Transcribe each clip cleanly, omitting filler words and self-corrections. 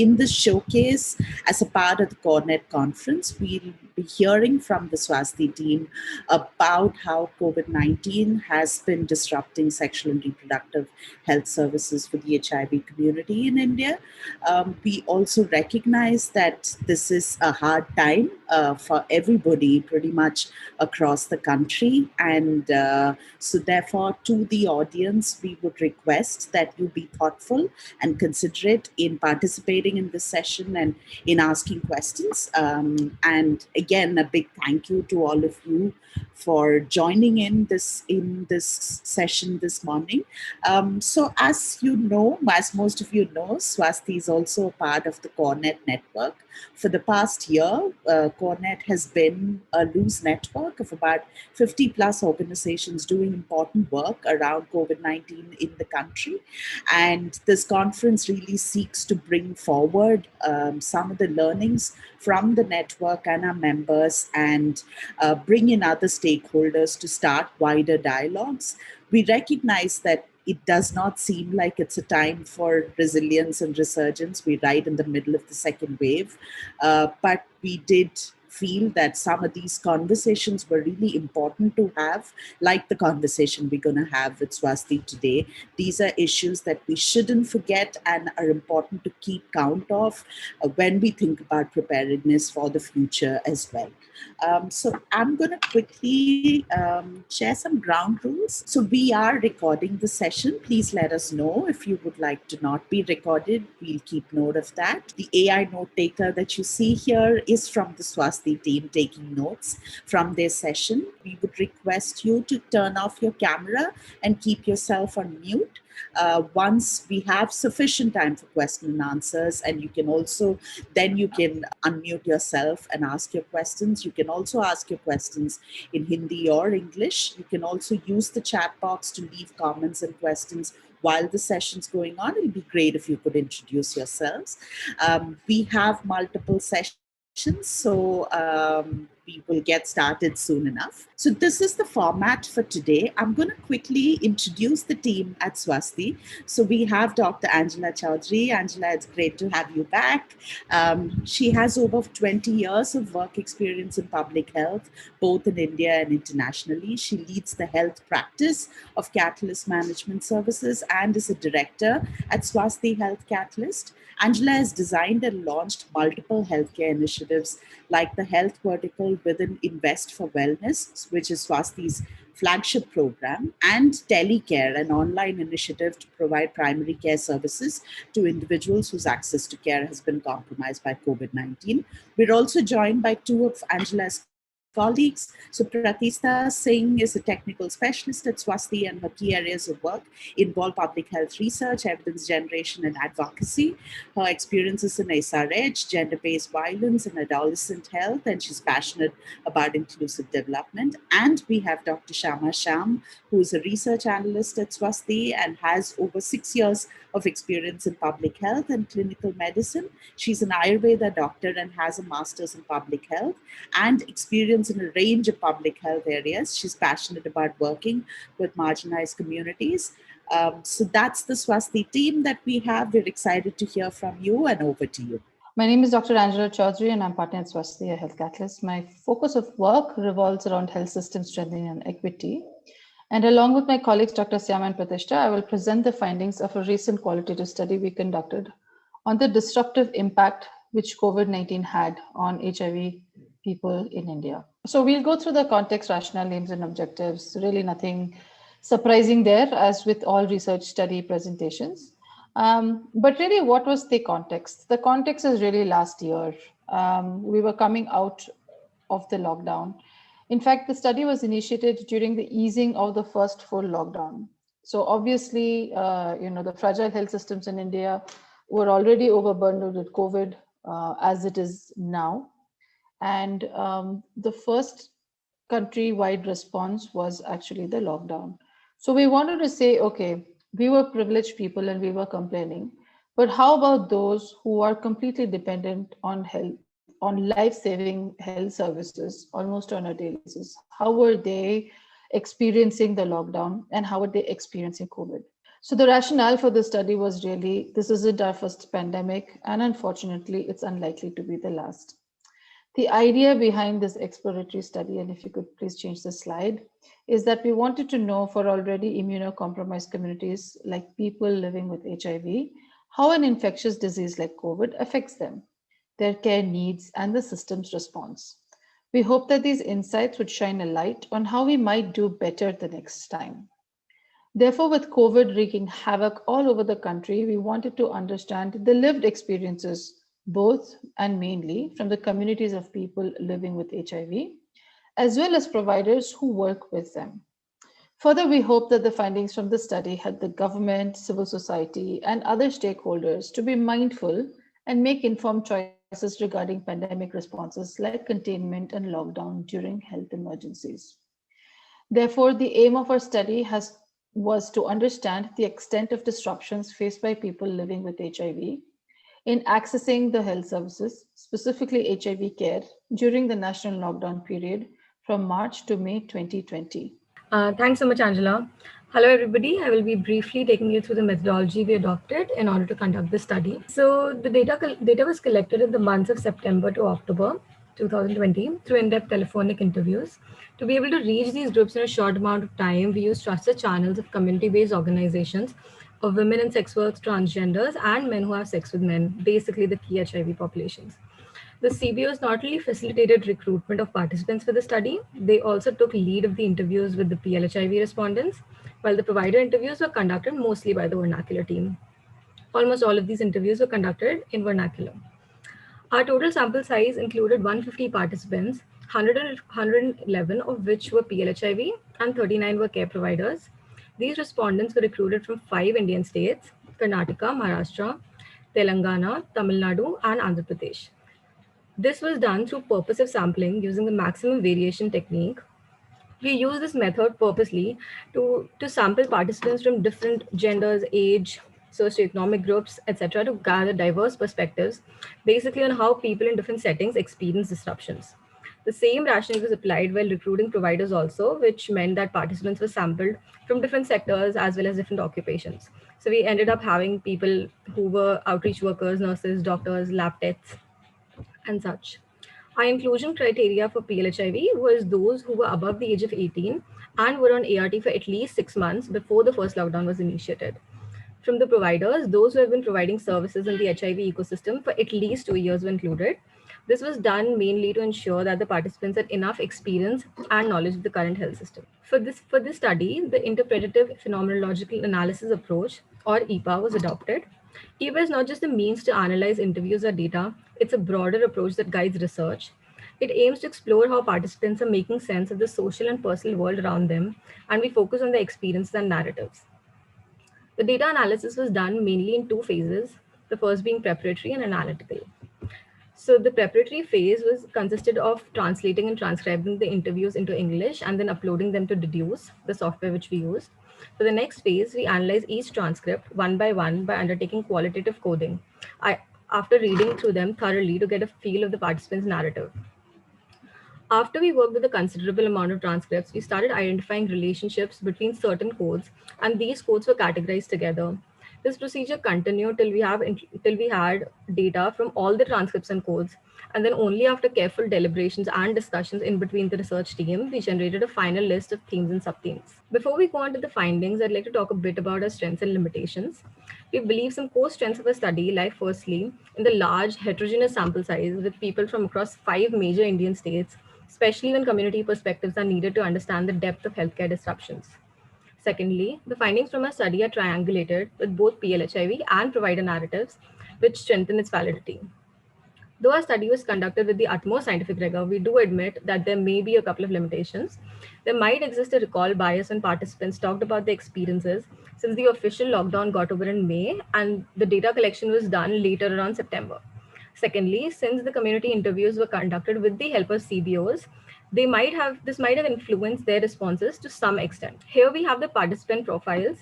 in the showcase, as a part of the CoreNet conference, we'll be hearing from the Swasti team about how COVID-19 has been disrupting sexual and reproductive health services for the HIV community in India. We also recognize that this is a hard time for everybody pretty much across the country. And so therefore, to the audience, we would request that you be thoughtful and considerate in participating in this session and in asking questions. And again, a big thank you to all of you for joining in this session this morning. So as you know, as most of you know, Swasti is also a part of the CoreNet network. For the past year, CoreNet has been a loose network of about 50 plus organizations doing important work around COVID-19 in the country. And this conference really seeks to bring forward some of the learnings from the network and our members and bring in other stakeholders to start wider dialogues. We recognize that it does not seem like it's a time for resilience and resurgence. We're right in the middle of the second wave, but we did feel that some of these conversations were really important to have, like the conversation we're going to have with Swasti today. These are issues that we shouldn't forget and are important to keep count of when we think about preparedness for the future as well. So I'm going to quickly share some ground rules. So we are recording the session. Please let us know if you would like to not be recorded. We'll keep note of that. The AI note taker that you see here is from the Swasti team taking notes from their session. We would request you to turn off your camera and keep yourself on mute. Once we have sufficient time for question and answers, and you can unmute yourself and ask your questions. You can also ask your questions in Hindi or English. You can also use the chat box to leave comments and questions while the session's going on. It'll be great if you could introduce yourselves. We have multiple sessions, so we will get started soon enough. So this is the format for today. I'm going to quickly introduce the team at Swasti. So we have Dr. Angela Chaudhari. Angela, it's great to have you back. She has over 20 years of work experience in public health, both in India and internationally. She leads the health practice of Catalyst Management Services and is a director at Swasti Health Catalyst. Angela has designed and launched multiple healthcare initiatives like the health vertical within Invest for Wellness, which is Swasti's flagship program, and Telecare, an online initiative to provide primary care services to individuals whose access to care has been compromised by COVID-19. We're also joined by two of Angela's colleagues. So Pratishtha Singh is a technical specialist at Swasti, and her key areas of work involve public health research, evidence generation, and advocacy. Her experiences in SRH, gender-based violence, and adolescent health, and she's passionate about inclusive development. And we have Dr. Sham, who is a research analyst at Swasti and has over 6 years of experience in public health and clinical medicine. She's an Ayurveda doctor and has a master's in public health and experience in a range of public health areas. She's passionate about working with marginalized communities. So that's the Swasti team that we have. We're excited to hear from you, and over to you. My name is Dr. Angela Chaudhari, and I'm partner at Swasti Health Catalyst. My focus of work revolves around health system strengthening and equity. And along with my colleagues, Dr. Syama and Pratishtha, I will present the findings of a recent qualitative study we conducted on the disruptive impact which COVID-19 had on HIV people in India. So we'll go through the context, rationale, aims, and objectives. Really nothing surprising there, as with all research study presentations. But really, what was the context? The context is really last year. We were coming out of the lockdown. In fact, the study was initiated during the easing of the first full lockdown. So obviously, the fragile health systems in India were already overburdened with COVID as it is now. And the first country-wide response was actually the lockdown. So we wanted to say, okay, we were privileged people and we were complaining, but how about those who are completely dependent on health, on life-saving health services almost on a daily basis? How were they experiencing the lockdown and how were they experiencing COVID? So the rationale for the study was really, this isn't our first pandemic, and unfortunately, it's unlikely to be the last. The idea behind this exploratory study, and if you could please change the slide, is that we wanted to know for already immunocompromised communities like people living with HIV, how an infectious disease like COVID affects them, their care needs, and the system's response. We hope that these insights would shine a light on how we might do better the next time. Therefore, with COVID wreaking havoc all over the country, we wanted to understand the lived experiences, both and mainly from the communities of people living with HIV, as well as providers who work with them. Further, we hope that the findings from the study help the government, civil society, and other stakeholders to be mindful and make informed choices regarding pandemic responses like containment and lockdown during health emergencies. Therefore, the aim of our study was to understand the extent of disruptions faced by people living with HIV in accessing the health services, specifically HIV care, during the national lockdown period from March to May 2020. Thanks so much, Angela. Hello, everybody. I will be briefly taking you through the methodology we adopted in order to conduct the study. So the data was collected in the months of September to October 2020 through in-depth telephonic interviews. To be able to reach these groups in a short amount of time, we used trusted channels of community-based organizations of women in sex work, transgenders, and men who have sex with men, basically the key HIV populations. The CBOs not only facilitated recruitment of participants for the study, they also took lead of the interviews with the PLHIV respondents, while the provider interviews were conducted mostly by the vernacular team. Almost all of these interviews were conducted in vernacular. Our total sample size included 150 participants, 111 of which were PLHIV and 39 were care providers. These respondents were recruited from 5 Indian states: Karnataka, Maharashtra, Telangana, Tamil Nadu, and Andhra Pradesh. This was done through purposive sampling using the maximum variation technique. We use this method purposely to sample participants from different genders, age, socioeconomic groups, etc., to gather diverse perspectives, basically on how people in different settings experience disruptions. The same rationale was applied while recruiting providers also, which meant that participants were sampled from different sectors as well as different occupations. So we ended up having people who were outreach workers, nurses, doctors, lab techs, and such. Our inclusion criteria for PLHIV was those who were above the age of 18 and were on ART for at least 6 months before the first lockdown was initiated. From the providers, those who have been providing services in the HIV ecosystem for at least 2 years were included. This was done mainly to ensure that the participants had enough experience and knowledge of the current health system. For this study, the interpretative phenomenological analysis approach, or IPA, was adopted. IPA is not just a means to analyze interviews or data, it's a broader approach that guides research. It aims to explore how participants are making sense of the social and personal world around them, and we focus on their experiences and narratives. The data analysis was done mainly in 2 phases, the first being preparatory and analytical. So the preparatory phase consisted of translating and transcribing the interviews into English and then uploading them to Deduce, the software which we used. For the next phase, we analyze each transcript one by undertaking qualitative coding, after reading through them thoroughly to get a feel of the participant's narrative. After we worked with a considerable amount of transcripts, we started identifying relationships between certain codes, and these codes were categorized together. This procedure continued till we had data from all the transcripts and codes, and then only after careful deliberations and discussions in between the research team, we generated a final list of themes and subthemes. Before we go on to the findings, I'd like to talk a bit about our strengths and limitations. We believe some core strengths of our study lie firstly in the large heterogeneous sample size with people from across 5 major Indian states, especially when community perspectives are needed to understand the depth of healthcare disruptions. Secondly, the findings from our study are triangulated with both PLHIV and provider narratives, which strengthen its validity. Though our study was conducted with the utmost scientific rigor, we do admit that there may be a couple of limitations. There might exist a recall bias when participants talked about their experiences, since the official lockdown got over in May and the data collection was done later around September. Secondly, since the community interviews were conducted with the help of CBOs, this might have influenced their responses to some extent. Here we have the participant profiles.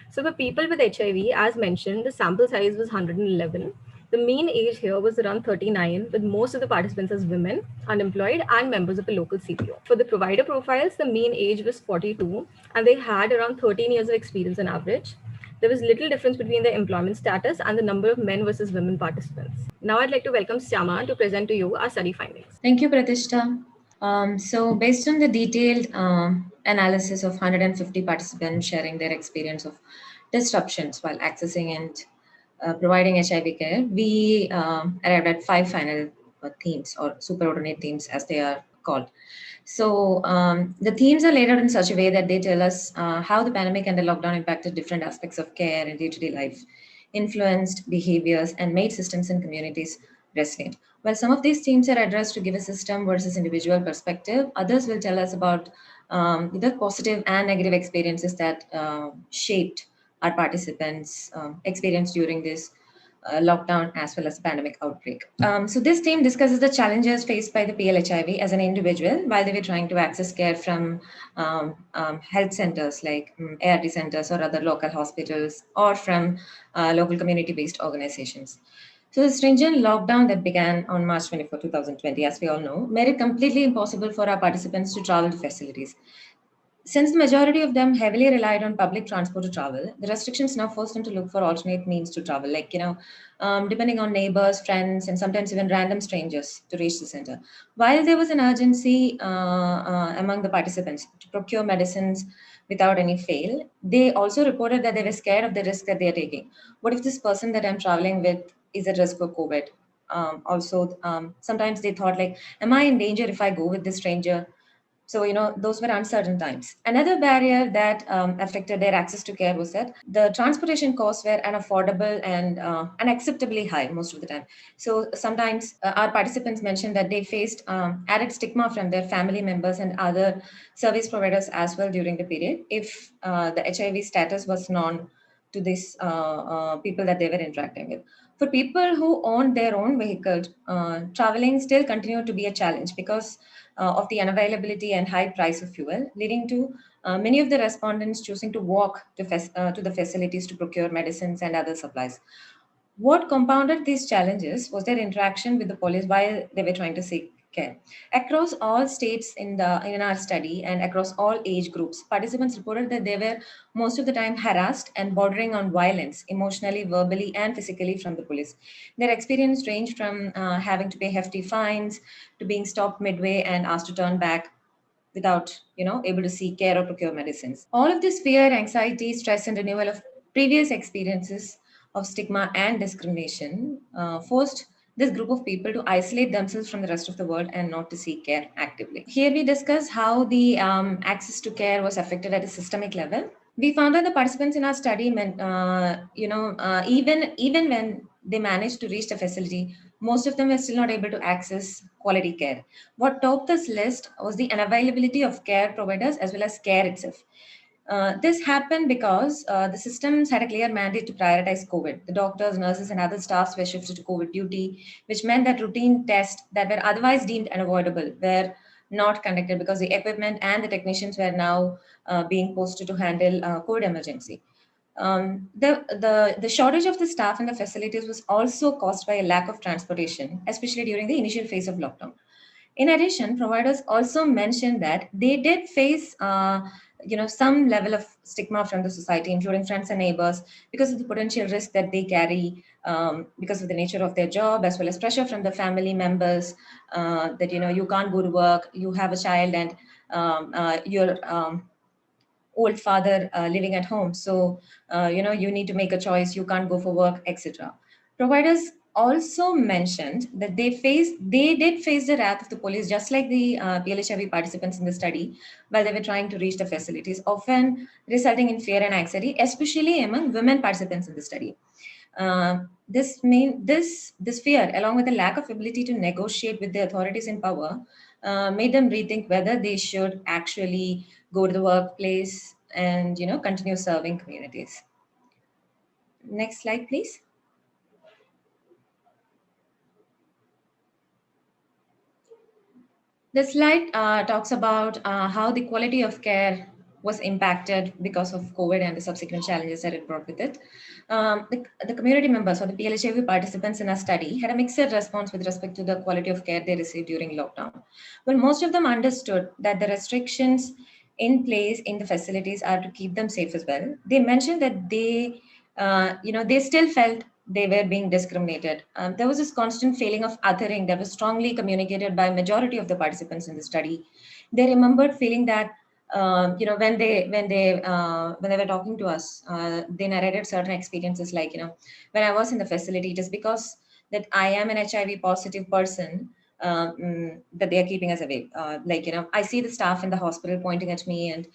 So for people with HIV, as mentioned, the sample size was 111. The mean age here was around 39, with most of the participants as women, unemployed, and members of a local CBO. For the provider profiles, the mean age was 42, and they had around 13 years of experience on average. there was little difference between the employment status and the number of men versus women participants. Now I'd like to welcome Syama to present to you our study findings. Thank you, Pratishtha. So based on the detailed analysis of 150 participants sharing their experience of disruptions while accessing and providing HIV care, we arrived at 5 final themes, or superordinate themes as they are called. So the themes are laid out in such a way that they tell us how the pandemic and the lockdown impacted different aspects of care in day-to-day life, influenced behaviors, and made systems and communities resilient. While some of these themes are addressed to give a system versus individual perspective, others will tell us about the positive and negative experiences that shaped our participants' experience during this lockdown as well as the pandemic outbreak. So this team discusses the challenges faced by the PLHIV as an individual while they were trying to access care from health centers like ART centers or other local hospitals, or from local community-based organizations. So the stringent lockdown that began on March 24, 2020, as we all know, made it completely impossible for our participants to travel to facilities. Since the majority of them heavily relied on public transport to travel, the restrictions now forced them to look for alternate means to travel, like, depending on neighbors, friends, and sometimes even random strangers to reach the center. While there was an urgency among the participants to procure medicines without any fail, they also reported that they were scared of the risk that they are taking. What if this person that I'm traveling with is at risk for COVID? Sometimes they thought, like, am I in danger if I go with this stranger? So, those were uncertain times. Another barrier that affected their access to care was that the transportation costs were unaffordable and unacceptably high most of the time. So sometimes our participants mentioned that they faced added stigma from their family members and other service providers as well during the period if the HIV status was known to these people that they were interacting with. For people who owned their own vehicle, traveling still continued to be a challenge because of the unavailability and high price of fuel, leading to many of the respondents choosing to walk to the facilities to procure medicines and other supplies. What compounded these challenges was their interaction with the police while they were trying to seek care. Across all states in our study and across all age groups, participants reported that they were most of the time harassed and bordering on violence, emotionally, verbally, and physically from the police. Their experience ranged from having to pay hefty fines to being stopped midway and asked to turn back without, able to seek care or procure medicines. All of this fear, anxiety, stress, and renewal of previous experiences of stigma and discrimination forced this group of people to isolate themselves from the rest of the world and not to seek care actively. Here we discuss how the access to care was affected at a systemic level. We found that the participants in our study, even when they managed to reach the facility, most of them were still not able to access quality care. What topped this list was the unavailability of care providers as well as care itself. This happened because the systems had a clear mandate to prioritize COVID. The doctors, nurses, and other staffs were shifted to COVID duty, which meant that routine tests that were otherwise deemed unavoidable were not conducted because the equipment and the technicians were now being posted to handle COVID emergency. The shortage of the staff in the facilities was also caused by a lack of transportation, especially during the initial phase of lockdown. In addition, providers also mentioned that they did face some level of stigma from the society, including friends and neighbors, because of the potential risk that they carry because of the nature of their job, as well as pressure from the family members that, you can't go to work, you have a child, and your old father living at home. So, you need to make a choice, you can't go for work, etc. Providers also mentioned that they did face the wrath of the police, just like the PLHIV participants in the study, while they were trying to reach the facilities, often resulting in fear and anxiety, especially among women participants in the study. This fear, along with the lack of ability to negotiate with the authorities in power, made them rethink whether they should actually go to the workplace and continue serving communities. Next slide, please. This slide talks about how the quality of care was impacted because of COVID and the subsequent challenges that it brought with it. The community members or the PLHIV participants in our study had a mixed response with respect to the quality of care they received during lockdown. Well, most of them understood that the restrictions in place in the facilities are to keep them safe as well. They mentioned that they they still felt they were being discriminated. There was this constant feeling of othering that was strongly communicated by majority of the participants in the study. They remembered feeling that when they were talking to us, they narrated certain experiences like, when I was in the facility, just because that I am an HIV positive person, that they are keeping us away. I see the staff in the hospital pointing at me, and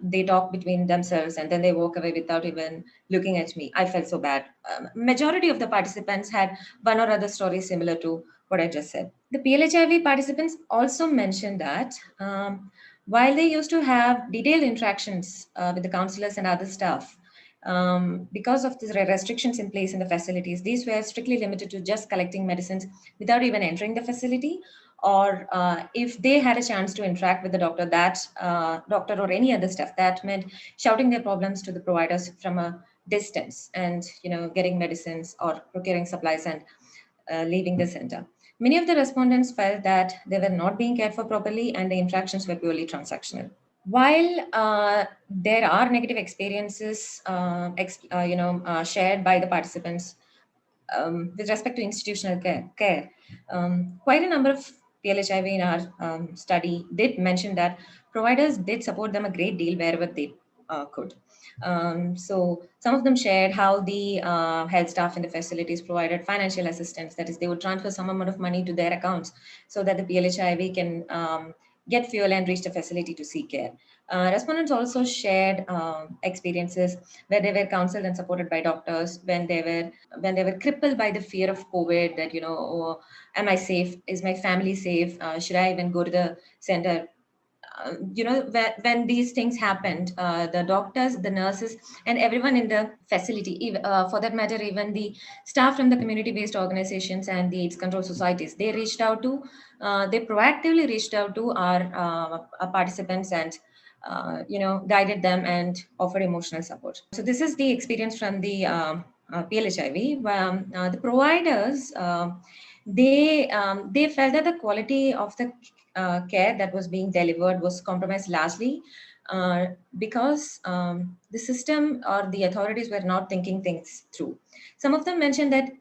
they talk between themselves, and then they walk away without even looking at me. I felt so bad. Majority of the participants had one or other story similar to what I just said. The PLHIV participants also mentioned that while they used to have detailed interactions with the counselors and other staff, because of the restrictions in place in the facilities, these were strictly limited to just collecting medicines without even entering the facility, or if they had a chance to interact with the doctor, doctor or any other staff, that meant shouting their problems to the providers from a distance and getting medicines or procuring supplies and leaving the center. Many of the respondents felt that they were not being cared for properly and the interactions were purely transactional. While there are negative experiences shared by the participants with respect to institutional care, quite a number of PLHIV in our study did mention that providers did support them a great deal wherever they could. So some of them shared how the health staff in the facilities provided financial assistance. That is, they would transfer some amount of money to their accounts so that the PLHIV can get fuel and reach the facility to seek care. Respondents also shared experiences where they were counseled and supported by doctors when they were crippled by the fear of COVID. That oh, am I safe? Is my family safe? Should I even go to the center? When these things happened, the doctors, the nurses, and everyone in the facility, for that matter, even the staff from the community-based organizations and the AIDS control societies, they proactively reached out to our participants and guided them and offered emotional support. So this is the experience from the PLHIV. The providers, they felt that the quality of the care that was being delivered was compromised largely because the system or the authorities were not thinking things through. Some of them mentioned that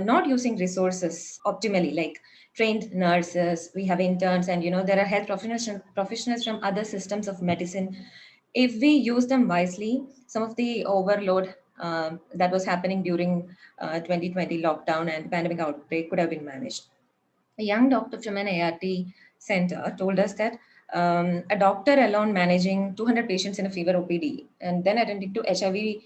not using resources optimally, like trained nurses, we have interns, and there are health professionals from other systems of medicine. If we use them wisely, some of the overload that was happening during 2020 lockdown and pandemic outbreak could have been managed. A young doctor from an ART center told us that a doctor alone managing 200 patients in a fever OPD and then attending to HIV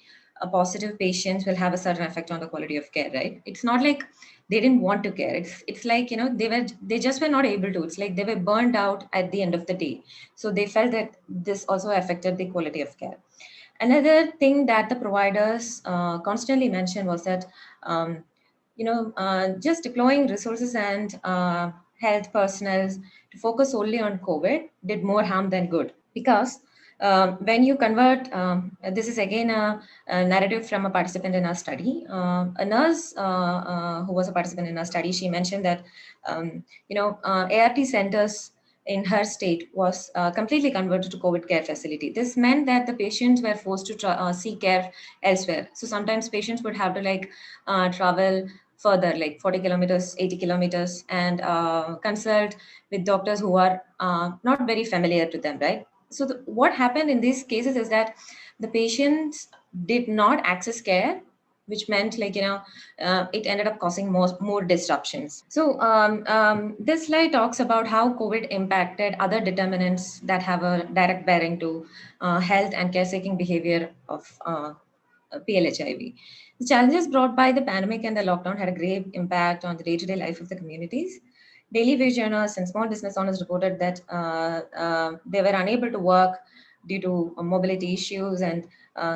positive patients will have a certain effect on the quality of care, right? It's not like they didn't want to care. It's like, they just were not able to. It's like they were burned out at the end of the day. So they felt that this also affected the quality of care. Another thing that the providers constantly mentioned was that just deploying resources and health personnel to focus solely on COVID did more harm than good. Because when you convert, this is again a narrative from a participant in our study. A nurse who was a participant in our study, she mentioned that, ART centers in her state was completely converted to COVID care facility. This meant that the patients were forced to seek care elsewhere. So sometimes patients would have to travel further, like 40 kilometers, 80 kilometers, and consult with doctors who are not very familiar to them, right? So what happened in these cases is that the patients did not access care, which meant it ended up causing more disruptions. So this slide talks about how COVID impacted other determinants that have a direct bearing to health and care-seeking behavior of PLHIV. The challenges brought by the pandemic and the lockdown had a grave impact on the day-to-day life of the communities. Daily wage earners and small business owners reported that they were unable to work due to mobility issues, and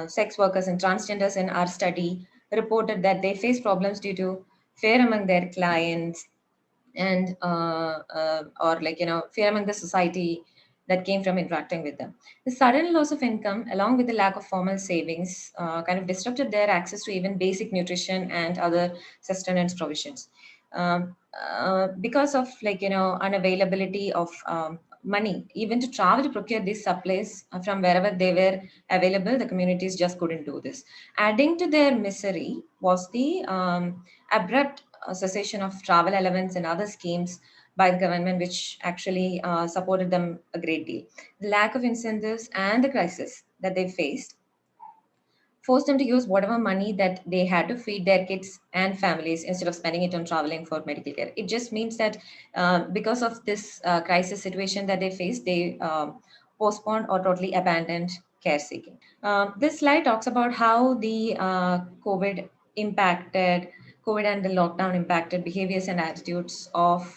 sex workers and transgenders in our study reported that they face problems due to fear among their clients and fear among the society that came from interacting with them. The sudden loss of income, along with the lack of formal savings, kind of disrupted their access to even basic nutrition and other sustenance provisions. Because of unavailability of money even to travel to procure these supplies from wherever they were available. The communities just couldn't do this. Adding to their misery was the abrupt cessation of travel allowance and other schemes by the government, which actually supported them a great deal. The lack of incentives and the crisis that they faced forced them to use whatever money that they had to feed their kids and families instead of spending it on traveling for medical care. It just means that because of this crisis situation that they faced, they postponed or totally abandoned care seeking. This slide talks about how the COVID and the lockdown impacted behaviors and attitudes of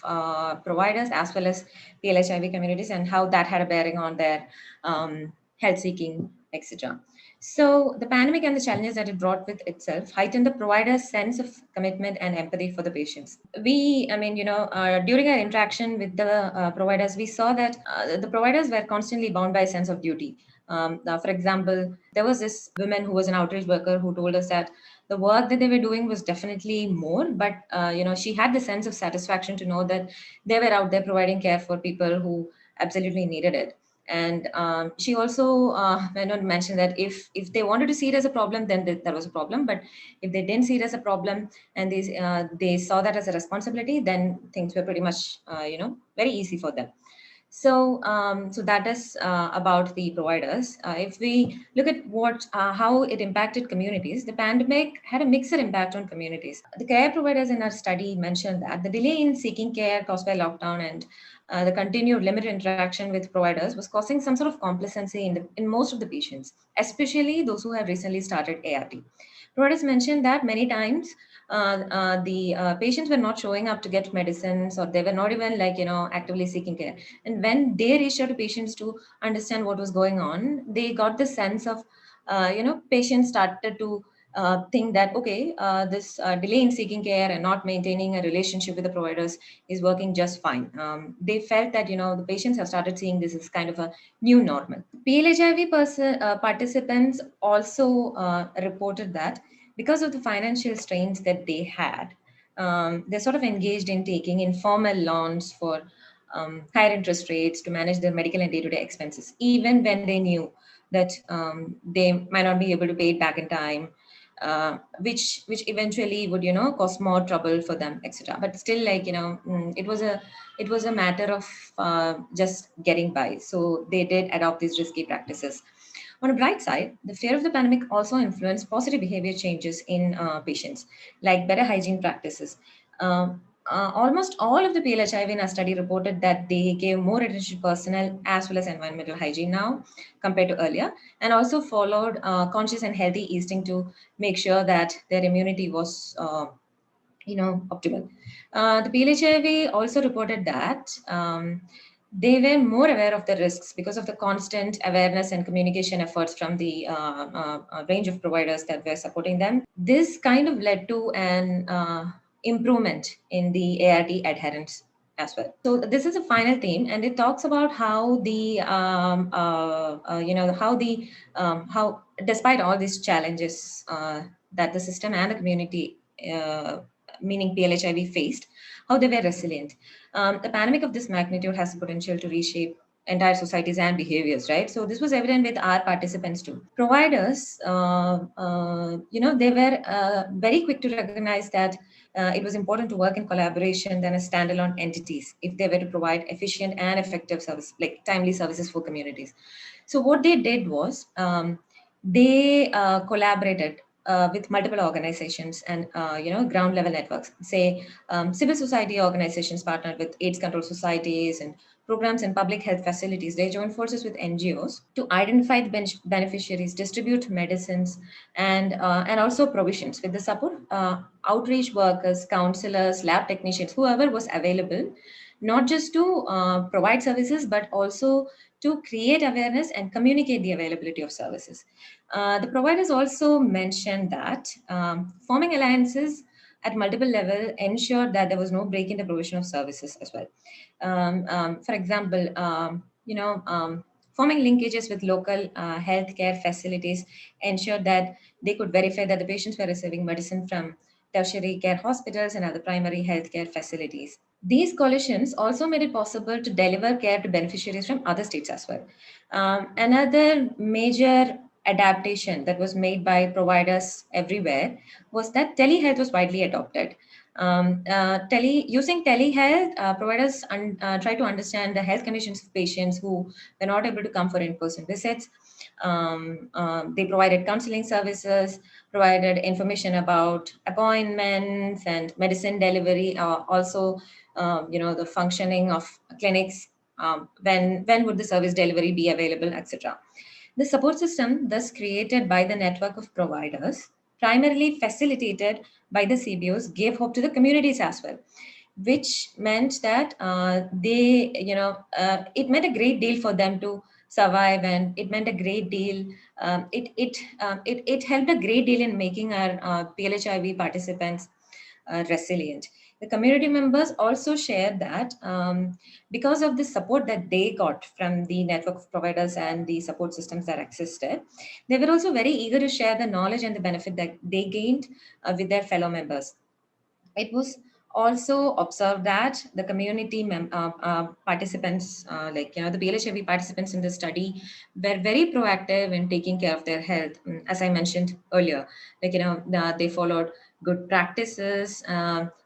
providers as well as PLHIV communities, and how that had a bearing on their health seeking, etc. So the pandemic and the challenges that it brought with itself heightened the provider's sense of commitment and empathy for the patients. During our interaction with the providers, we saw that the providers were constantly bound by a sense of duty. For example, there was this woman who was an outreach worker who told us that the work that they were doing was definitely more, but she had the sense of satisfaction to know that they were out there providing care for people who absolutely needed it. And she also went on to mention that if they wanted to see it as a problem, then that was a problem. But if they didn't see it as a problem and they saw that as a responsibility, then things were pretty much very easy for them. So that is about the providers. If we look at how it impacted communities, the pandemic had a mixed impact on communities. The care providers in our study mentioned that the delay in seeking care caused by lockdown and the continued limited interaction with providers was causing some sort of complacency in most of the patients, especially those who have recently started ART. Providers mentioned that many times the patients were not showing up to get medicines, or they were not even actively seeking care. And when they reached out to patients to understand what was going on, they got the sense of patients started to think that this delay in seeking care and not maintaining a relationship with the providers is working just fine. They felt that the patients have started seeing this as kind of a new normal. PLHIV participants also reported that because of the financial strains that they had, they sort of engaged in taking informal loans for higher interest rates to manage their medical and day-to-day expenses, even when they knew that they might not be able to pay it back in time, which eventually would cause more trouble for them, etc. But still, it was a matter of just getting by. So they did adopt these risky practices. On a bright side, the fear of the pandemic also influenced positive behavior changes in patients, like better hygiene practices. Almost all of the PLHIV in our study reported that they gave more attention to personal as well as environmental hygiene now compared to earlier, and also followed conscious and healthy eating to make sure that their immunity was optimal. The PLHIV also reported that they were more aware of the risks because of the constant awareness and communication efforts from the range of providers that were supporting them. This kind of led to an improvement in the ART adherence as well. So this is a final theme, and it talks about how how despite all these challenges that the system and the community, meaning PLHIV, faced, how they were resilient. The pandemic of this magnitude has the potential to reshape entire societies and behaviors, right? So this was evident with our participants too. Providers, they were very quick to recognize that it was important to work in collaboration than as standalone entities if they were to provide efficient and effective service, like timely services for communities. So what they did was they collaborated with multiple organizations and ground level networks. Say civil society organizations partnered with AIDS control societies and programs and public health facilities. They joined forces with NGOs to identify the beneficiaries, distribute medicines, and also provisions with the support outreach workers, counselors, lab technicians, whoever was available, not just to provide services, but also to create awareness and communicate the availability of services. The providers also mentioned that forming alliances at multiple levels ensured that there was no break in the provision of services as well. For example, forming linkages with local healthcare facilities ensured that they could verify that the patients were receiving medicine from tertiary care hospitals and other primary healthcare facilities. These coalitions also made it possible to deliver care to beneficiaries from other states as well. Another major adaptation that was made by providers everywhere was that telehealth was widely adopted. Using telehealth, providers try to understand the health conditions of patients who were not able to come for in-person visits. They provided counseling services, provided information about appointments and medicine delivery, also the functioning of clinics, when would the service delivery be available, etc. The support system thus created by the network of providers, primarily facilitated by the CBOs, gave hope to the communities as well, which meant that it meant a great deal for them to survive, and it meant a great deal. It helped a great deal in making our PLHIV participants resilient. The community members also shared that because of the support that they got from the network of providers and the support systems that existed, they were also very eager to share the knowledge and the benefit that they gained with their fellow members. It was also observed that the community participants, the PLHIV participants in the study, were very proactive in taking care of their health. As I mentioned earlier, they followed good practices.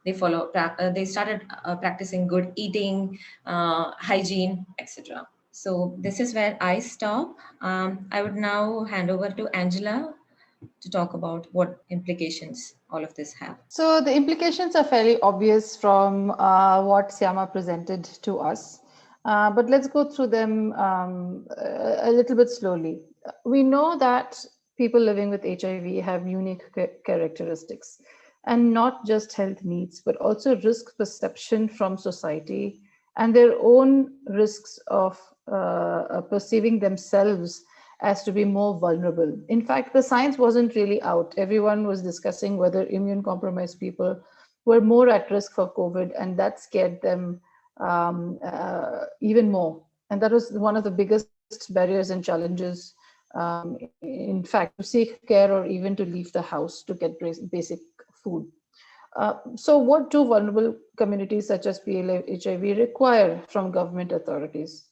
They started practicing good eating, hygiene, etc. So this is where I stop. I would now hand over to Angela to talk about what implications all of this have. So the implications are fairly obvious from what Syama presented to us, but let's go through them a little bit slowly. We know that people living with HIV have unique characteristics, and not just health needs, but also risk perception from society and their own risks of perceiving themselves as to be more vulnerable. In fact, the science wasn't really out. Everyone was discussing whether immune compromised people were more at risk for COVID, and that scared them even more. And that was one of the biggest barriers and challenges, in fact, to seek care or even to leave the house to get basic food. So what do vulnerable communities such as PLHIV require from government authorities?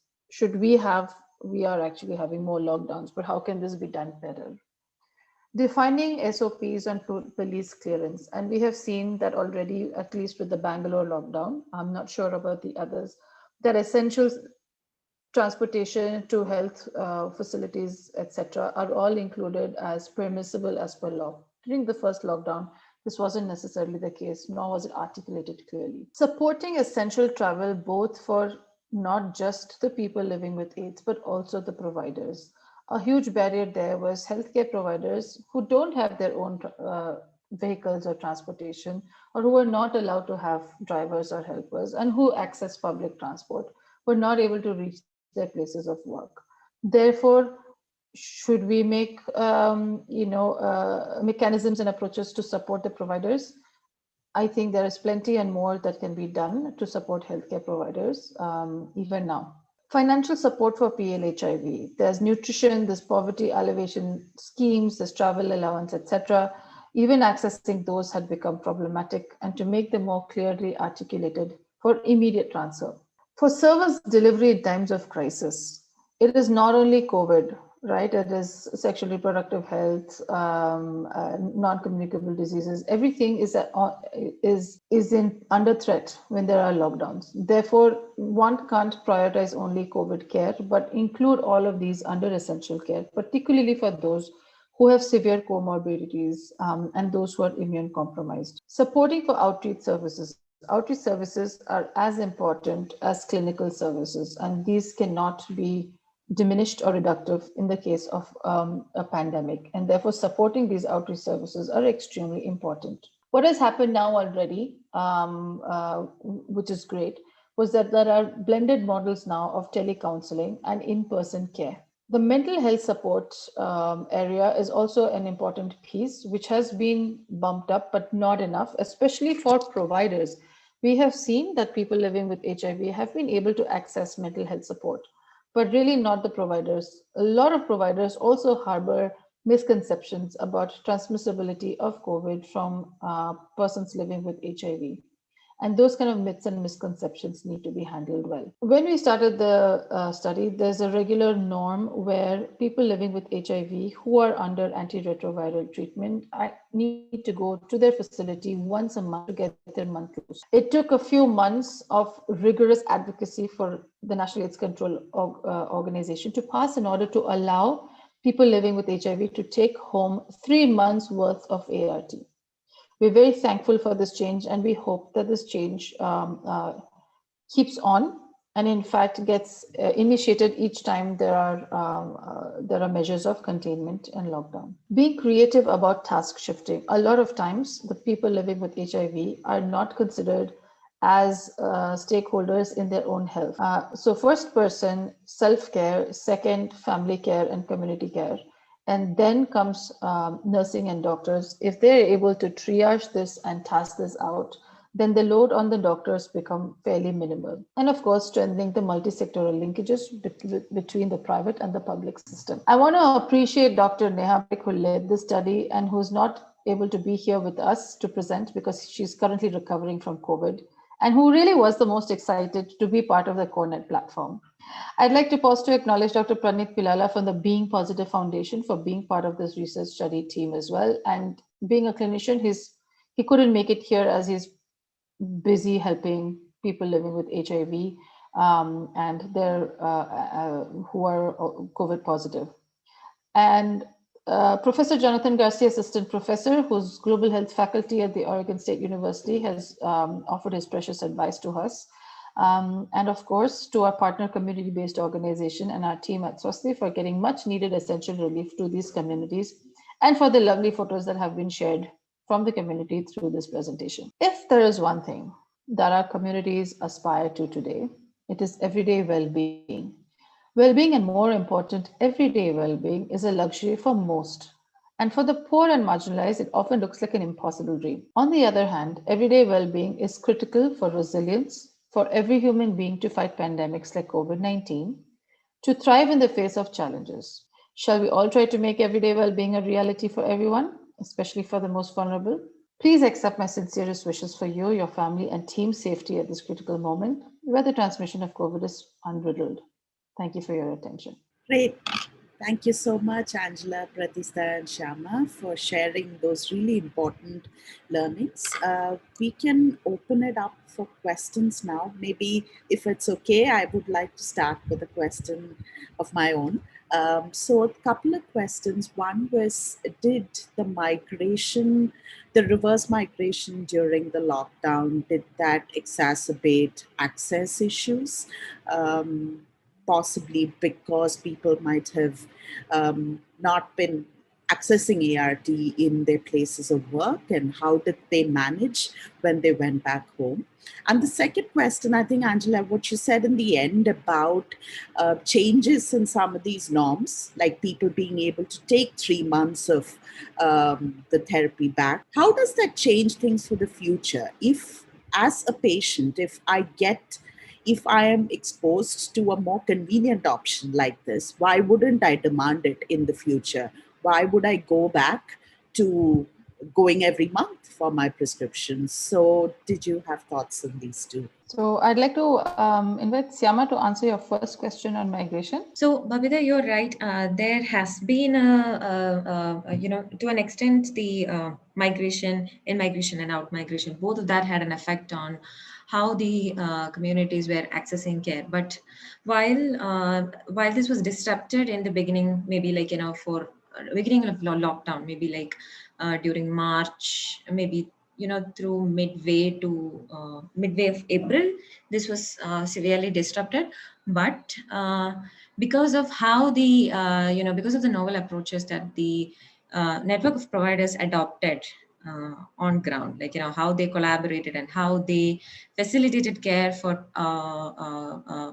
We are actually having more lockdowns, but how can this be done better? Defining SOPs on police clearance. And we have seen that already, at least with the Bangalore lockdown. I'm not sure about the others, that essential transportation to health facilities, etc., are all included as permissible as per law. During the first lockdown, this wasn't necessarily the case, nor was it articulated clearly. Supporting essential travel, both for not just the people living with AIDS, but also the providers. A huge barrier there was healthcare providers who don't have their own vehicles or transportation, or who are not allowed to have drivers or helpers, and who access public transport, were not able to reach their places of work. Therefore, should we make mechanisms and approaches to support the providers? I think there is plenty and more that can be done to support healthcare providers even now. Financial support for PLHIV. There's nutrition, there's poverty alleviation schemes, there's travel allowance, etc. Even accessing those had become problematic, and to make them more clearly articulated for immediate transfer. For service delivery in times of crisis, it is not only COVID, right? It is sexual reproductive health, non-communicable diseases. Everything is under threat when there are lockdowns. Therefore, one can't prioritize only COVID care, but include all of these under essential care, particularly for those who have severe comorbidities and those who are immune compromised. Supporting for outreach services. Outreach services are as important as clinical services, and these cannot be diminished or reductive in the case of a pandemic, and therefore supporting these outreach services are extremely important. What has happened now already, which is great, was that there are blended models now of telecounseling and in-person care. The mental health support area is also an important piece, which has been bumped up, but not enough, especially for providers. We have seen that people living with HIV have been able to access mental health support, but really not the providers. A lot of providers also harbor misconceptions about transmissibility of COVID from persons living with HIV. And those kind of myths and misconceptions need to be handled well. When we started the study, there's a regular norm where people living with HIV who are under antiretroviral treatment need to go to their facility once a month to get their monthly dose. It took a few months of rigorous advocacy for the National AIDS Control Organization to pass an order to allow people living with HIV to take home 3 months worth of ART. We're very thankful for this change, and we hope that this change keeps on and in fact gets initiated each time there are measures of containment and lockdown. Being creative about task shifting. A lot of times the people living with HIV are not considered as stakeholders in their own health. So first person, self-care, second, family care and community care. And then comes nursing and doctors. If they're able to triage this and task this out, then the load on the doctors become fairly minimal. And of course, strengthening the multi-sectoral linkages between the private and the public system. I want to appreciate Dr. Neha Parekh, who led this study and who's not able to be here with us to present because she's currently recovering from COVID, and who really was the most excited to be part of the CoreNet platform. I'd like to pause to acknowledge Dr. Praneeth Pilala from the Being Positive Foundation for being part of this research study team as well. And being a clinician, he couldn't make it here as he's busy helping people living with HIV and they're who are COVID positive. And Professor Jonathan Garcia, Assistant Professor, who's Global Health Faculty at the Oregon State University, has offered his precious advice to us. And of course, to our partner community-based organization and our team at Swasti for getting much needed essential relief to these communities, and for the lovely photos that have been shared from the community through this presentation. If there is one thing that our communities aspire to today, it is everyday well-being. Well-being, and more important, everyday well-being, is a luxury for most. And for the poor and marginalized, it often looks like an impossible dream. On the other hand, everyday well-being is critical for resilience, for every human being to fight pandemics like COVID-19, to thrive in the face of challenges. Shall we all try to make everyday well-being a reality for everyone, especially for the most vulnerable? Please accept my sincerest wishes for you, your family, and team safety at this critical moment where the transmission of COVID is unriddled. Thank you for your attention. Great. Thank you so much, Angela, Pratishtha, and Shama, for sharing those really important learnings. We can open it up for questions now. Maybe, if it's okay, I would like to start with a question of my own. So a couple of questions. One was, did the reverse migration during the lockdown, did that exacerbate access issues? Possibly because people might have not been accessing ART in their places of work, and how did they manage when they went back home? And the second question, I think, Angela, what you said in the end about changes in some of these norms, like people being able to take 3 months of the therapy back, how does that change things for the future? If, as a patient, if I am exposed to a more convenient option like this, why wouldn't I demand it in the future? Why would I go back to going every month for my prescriptions? So did you have thoughts on these two? So I'd like to invite Syama to answer your first question on migration. So Babita, you're right. There has been to an extent, the migration, in-migration and out-migration, both of that had an effect on how the communities were accessing care. But while this was disrupted in the beginning, maybe like, for beginning of lockdown, maybe like during March, maybe, through midway of April, this was severely disrupted. But because of how the, because of the novel approaches that the network of providers adopted on ground, like, how they collaborated and how they facilitated care for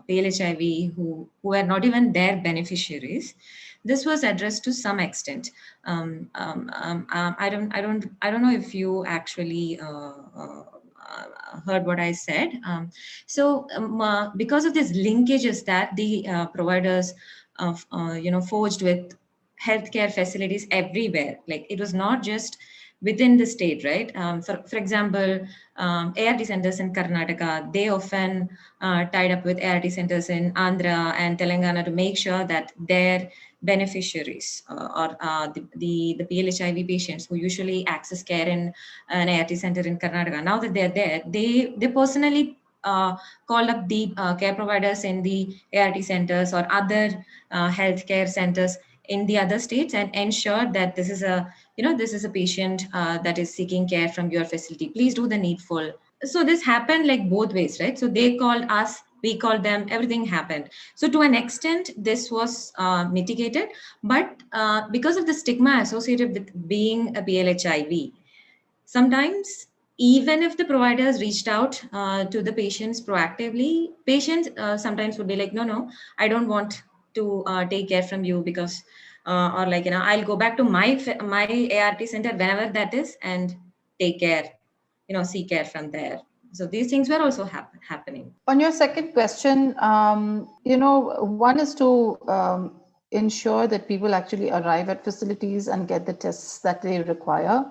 PLHIV who were not even their beneficiaries, this was addressed to some extent. I don't know if you actually heard what I said. Because of these linkages that the providers forged with healthcare facilities everywhere, like it was not just within the state, right? For example, ART centers in Karnataka, they often tied up with ART centers in Andhra and Telangana to make sure that their beneficiaries or the PLHIV patients who usually access care in an ART center in Karnataka, now that they're there, they personally called up the care providers in the ART centers or other healthcare centers in the other states and ensure that this is a patient that is seeking care from your facility. Please do the needful. So this happened like both ways, right? So they called us, we called them, everything happened. So to an extent, this was mitigated, but because of the stigma associated with being a PLHIV, sometimes even if the providers reached out to the patients proactively, patients sometimes would be like, no, I don't want to take care from you because or like, I'll go back to my ART center whenever that is and take care, seek care from there. So these things were also happening. On your second question, one is to ensure that people actually arrive at facilities and get the tests that they require,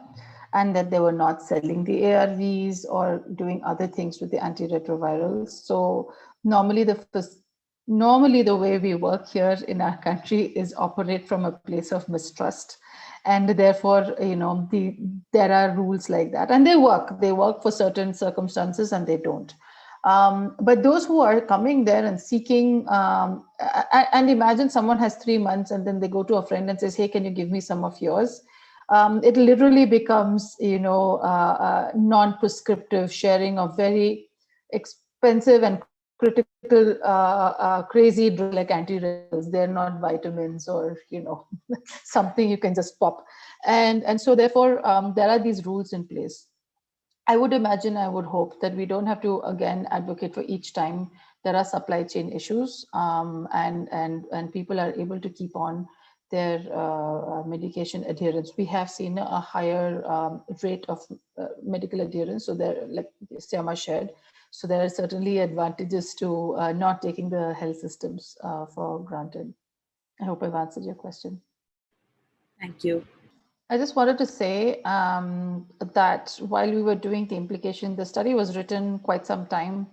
and that they were not selling the ARVs or doing other things with the antiretrovirals. So normally the way we work here in our country is operate from a place of mistrust. And therefore, there are rules like that, and they work for certain circumstances and they don't. But those who are coming there and seeking, and imagine someone has 3 months and then they go to a friend and says, hey, can you give me some of yours? It literally becomes, non-prescriptive sharing of very expensive and critical, crazy drugs like antiretrovirals. They're not vitamins or, something you can just pop. And so therefore, there are these rules in place. I would hope that we don't have to, again, advocate for each time there are supply chain issues, and people are able to keep on their medication adherence. We have seen a higher rate of medical adherence. So there, like Syama shared, so there are certainly advantages to not taking the health systems for granted. I hope I've answered your question. Thank you. I just wanted to say that while we were doing the implication, the study was written quite some time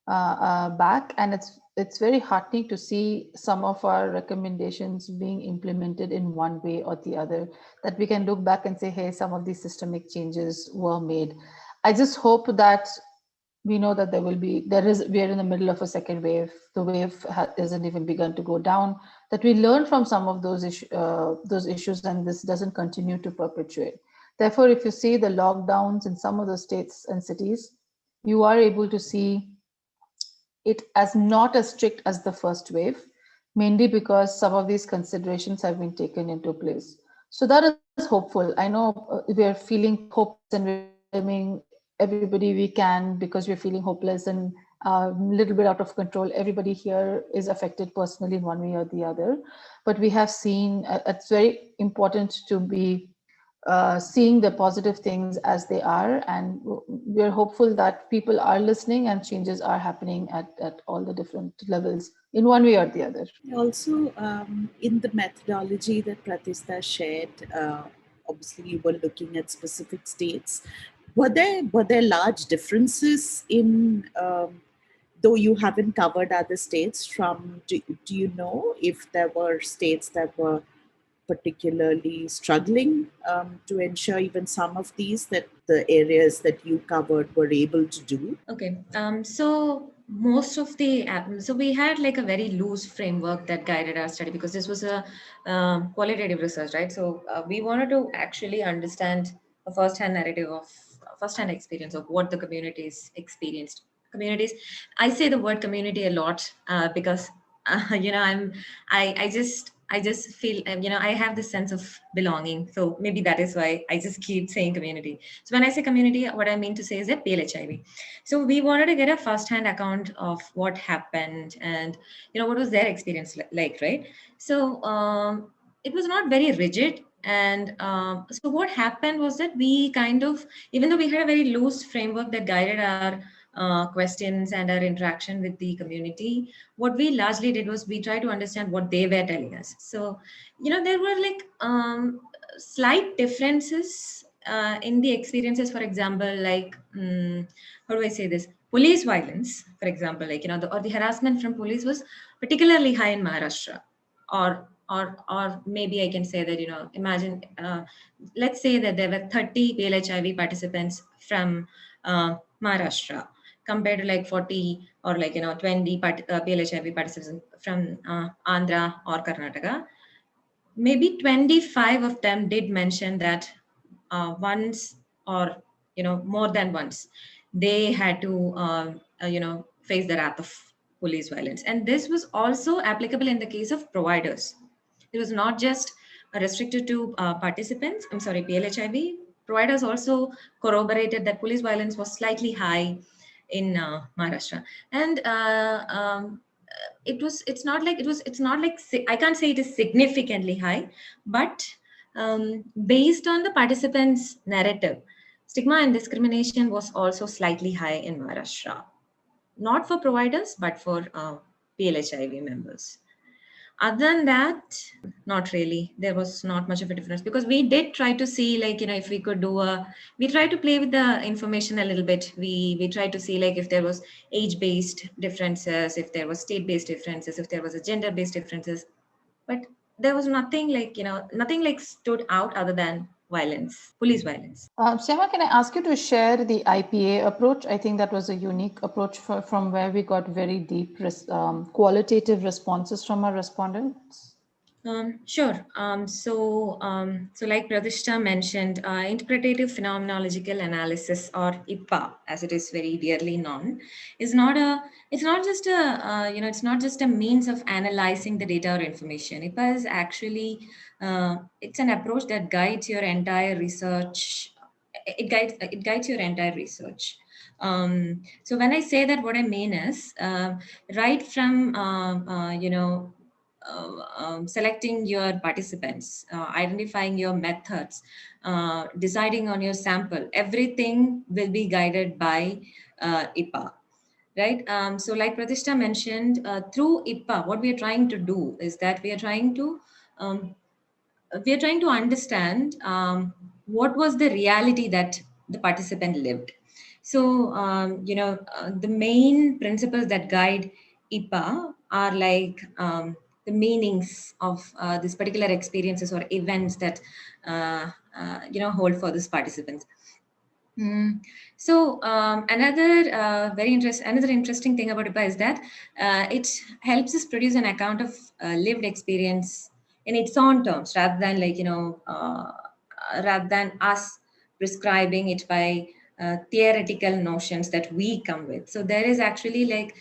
back, and it's very heartening to see some of our recommendations being implemented in one way or the other, that we can look back and say, hey, some of these systemic changes were made. I just hope that we know that we are in the middle of a second wave. The wave hasn't even begun to go down, that we learn from some of those issues and this doesn't continue to perpetuate. Therefore, if you see the lockdowns in some of the states and cities, you are able to see it as not as strict as the first wave, mainly because some of these considerations have been taken into place. So that is hopeful. I know we are feeling hopeless and we're blaming everybody we can because we're feeling hopeless and a little bit out of control. Everybody here is affected personally in one way or the other, but we have seen it's very important to be seeing the positive things as they are, and we're hopeful that people are listening and changes are happening at all the different levels in one way or the other. Also, in the methodology that Pratishtha shared, obviously you were looking at specific states. Were there large differences in, though you haven't covered other states, do you know if there were states that were particularly struggling to ensure even some of these, that the areas that you covered were able to do? Okay, so most of so we had like a very loose framework that guided our study because this was a qualitative research, right? So we wanted to actually understand a first-hand experience of what the communities experienced. Communities, I say the word community a lot because I just feel, I have this sense of belonging. So maybe that is why I just keep saying community. So when I say community, what I mean to say is that PLHIV. So we wanted to get a first-hand account of what happened and, what was their experience like, right? So it was not very rigid. And so what happened was that we kind of, even though we had a very loose framework that guided our questions and our interaction with the community, what we largely did was we tried to understand what they were telling us. So, there were like slight differences in the experiences, for example, like how do I say this? Police violence, for example, like or the harassment from police was particularly high in Maharashtra, or maybe I can say that imagine, let's say that there were 30 PLHIV participants from Maharashtra compared to like 40 or like 20 PLHIV participants from Andhra or Karnataka. Maybe 25 of them did mention that once or more than once they had to face the wrath of police violence. And this was also applicable in the case of providers. It was not just restricted to participants, I'm sorry, PLHIV. Providers also corroborated that police violence was slightly high in Maharashtra. And it's not like I can't say it is significantly high, but based on the participants' narrative, stigma and discrimination was also slightly high in Maharashtra, not for providers but for PLHIV members. Other than that, not really. There was not much of a difference, because we did try to see, like, if we could do we tried to play with the information a little bit. We tried to see, like, if there was age-based differences, if there was state-based differences, if there was a gender-based differences. But there was nothing like, nothing like stood out other than violence, police violence. Syama, can I ask you to share the IPA approach? I think that was a unique approach from where we got very deep qualitative responses from our respondents. Sure. So like Pratishtha mentioned, interpretative phenomenological analysis, or IPA, as it is very dearly known, is not just a means of analyzing the data or information. IPA is actually it's an approach that guides your entire research. It guides your entire research. So when I say that, what I mean is right from selecting your participants, identifying your methods, deciding on your sample, everything will be guided by IPA, right? So like Pratishtha mentioned, through IPA, what we are trying to do is that we are trying to understand what was the reality that the participant lived. So, the main principles that guide IPA are like the meanings of this particular experiences or events that hold for this participants. So another interesting thing about IPA is that it helps us produce an account of lived experience in its own terms, rather than like rather than us prescribing it by theoretical notions that we come with. So there is actually like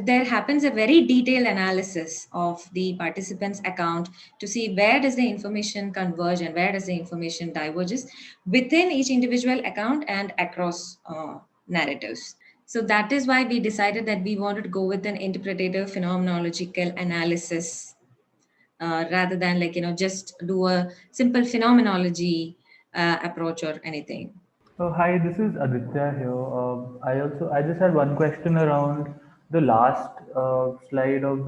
there happens a very detailed analysis of the participants' account to see where does the information converge and where does the information diverges within each individual account and across narratives. So that is why we decided that we wanted to go with an interpretative phenomenological analysis rather than like just do a simple phenomenology approach or anything. Hi, this is Aditya here. I just had one question around the last slide of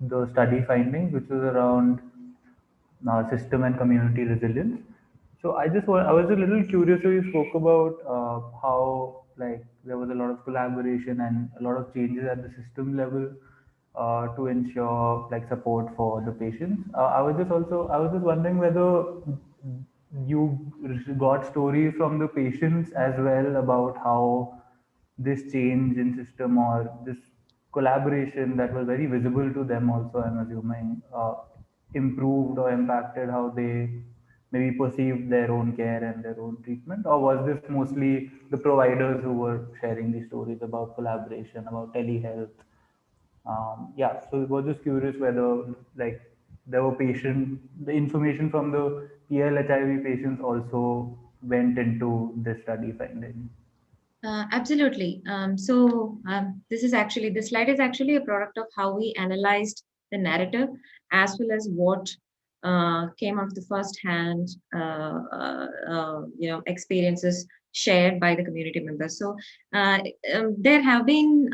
the study findings, which was around system and community resilience. So I was a little curious. So you spoke about how like there was a lot of collaboration and a lot of changes at the system level to ensure like support for the patients. I was just wondering whether you got stories from the patients as well about how this change in system or this collaboration that was very visible to them also, I'm assuming, improved or impacted how they maybe perceived their own care and their own treatment? Or was this mostly the providers who were sharing these stories about collaboration, about telehealth? Yeah, so I was just curious whether like there were the information from the PLHIV patients also went into the study finding. Absolutely. This slide is actually a product of how we analyzed the narrative as well as what came out of the first hand, experiences shared by the community members. So there have been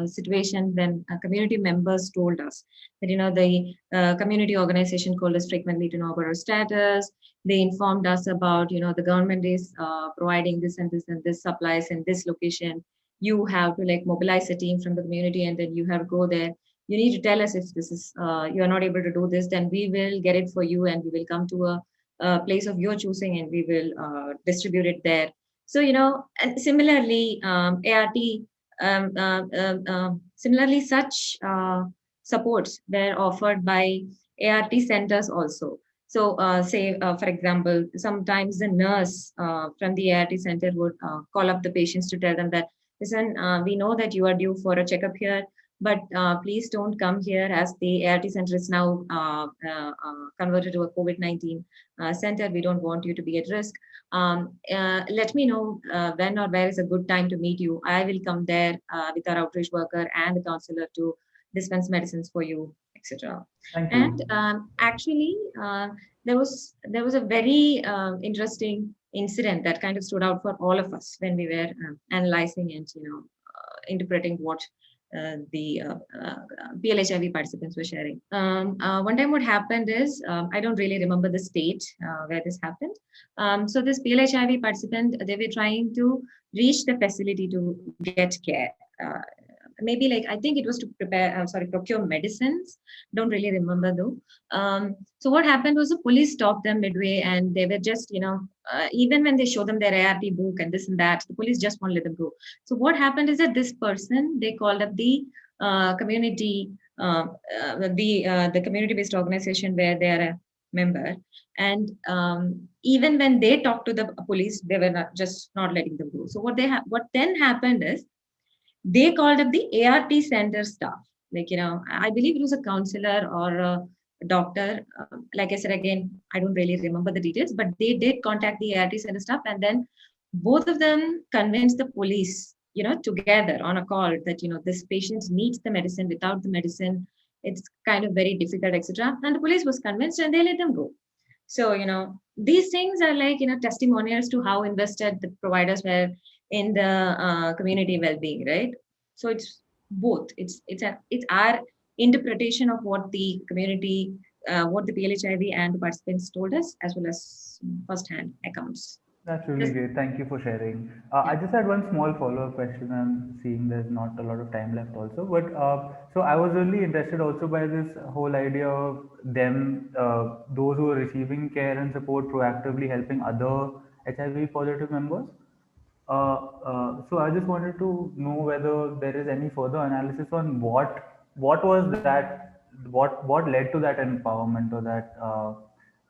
situations when community members told us that, the community organization called us frequently to know about our status. They informed us about, the government is providing this and this and this supplies in this location. You have to like mobilize a team from the community, and then you have to go there. You need to tell us if this is you are not able to do this, then we will get it for you, and we will come to a place of your choosing, and we will distribute it there. So, and similarly, ART, similarly, such supports were offered by ART centers also. So, say, for example, sometimes the nurse from the ART center would call up the patients to tell them that, listen, we know that you are due for a checkup here, but please don't come here, as the ART center is now converted to a COVID-19 center. We don't want you to be at risk. Let me know when or where is a good time to meet you. I will come there with our outreach worker and the counselor to dispense medicines for you, etc. Thank you. And actually, there was a very interesting incident that kind of stood out for all of us when we were analyzing and interpreting what the PLHIV participants were sharing. One time what happened is, I don't really remember the state where this happened. So this PLHIV participant, they were trying to reach the facility to get care. Maybe like, I think it was to procure medicines. Don't really remember though. So what happened was the police stopped them midway, and they were just, even when they show them their ART book and this and that, the police just won't let them go. So what happened is that this person, they called up the community, the community-based organization where they are a member. And even when they talked to the police, they were not letting them go. So what then happened is, they called up the ART center staff. Like, I believe it was a counselor or a doctor. Like I said, again, I don't really remember the details, but they did contact the ART center staff, and then both of them convinced the police, together on a call that, this patient needs the medicine. Without the medicine, it's kind of very difficult, etc. And the police was convinced, and they let them go. So, these things are like, testimonials to how invested the providers were in the community well-being, right? So it's both. It's our interpretation of what the community, what the PLHIV and the participants told us, as well as first-hand accounts. That's really great. Thank you for sharing. I just had one small follow-up question. I'm seeing there's not a lot of time left also. But so I was really interested also by this whole idea of them, those who are receiving care and support, proactively helping other HIV positive members. So I just wanted to know whether there is any further analysis on what was that, what led to that empowerment, or that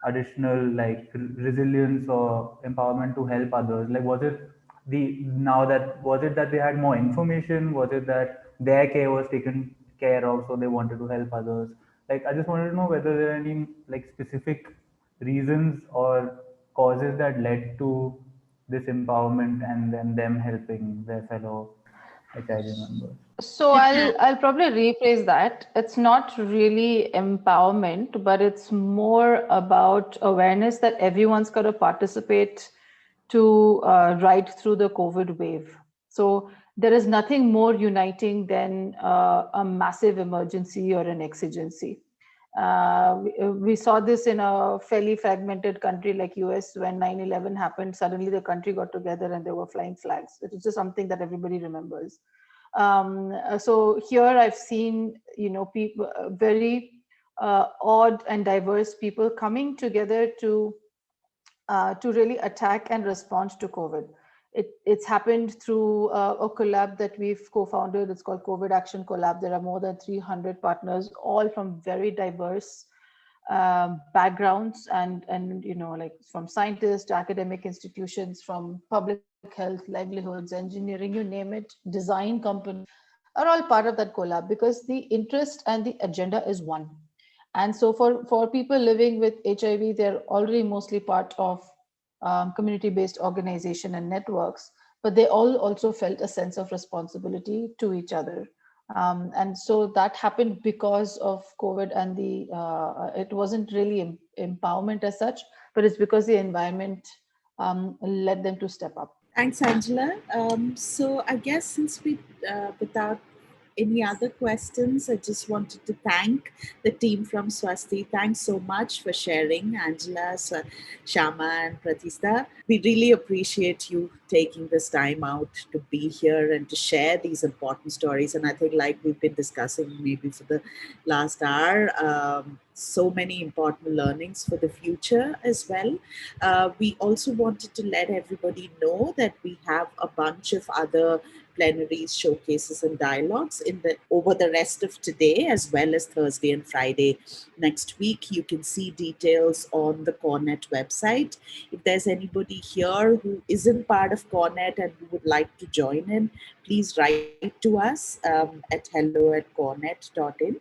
additional like resilience or empowerment to help others. Like, was it that they had more information? Was it that their care was taken care of, so they wanted to help others? Like, I just wanted to know whether there are any like specific reasons or causes that led to this empowerment and then them helping their fellow HIV members. So I'll probably rephrase that. It's not really empowerment, but it's more about awareness that everyone's got to participate to ride through the COVID wave. So there is nothing more uniting than a massive emergency or an exigency. We saw this in a fairly fragmented country like US when 9/11 happened. Suddenly the country got together and there were flying flags. It was just something that everybody remembers. So here I've seen, people, very odd and diverse people coming together to really attack and respond to COVID. It's happened through a collab that we've co-founded. It's called COVID Action Collab. There are more than 300 partners, all from very diverse backgrounds and like from scientists to academic institutions, from public health, livelihoods, engineering, you name it, design companies are all part of that collab, because the interest and the agenda is one. And so for people living with HIV, they're already mostly part of community-based organization and networks, but they all also felt a sense of responsibility to each other. And so that happened because of COVID, and it wasn't really empowerment as such, but it's because the environment led them to step up. Thanks, Angela. So I guess since without any other questions, I just wanted to thank the team from Swasti. Thanks so much for sharing, Angela, Shama, and Pratishtha. We really appreciate you taking this time out to be here and to share these important stories. And I think, like we've been discussing maybe for the last hour, so many important learnings for the future as well. We also wanted to let everybody know that we have a bunch of other plenaries, showcases, and dialogues over the rest of today, as well as Thursday and Friday next week. You can see details on the CORNET website. If there's anybody here who isn't part of CORNET and who would like to join in, please write to us at hello@cornet.in.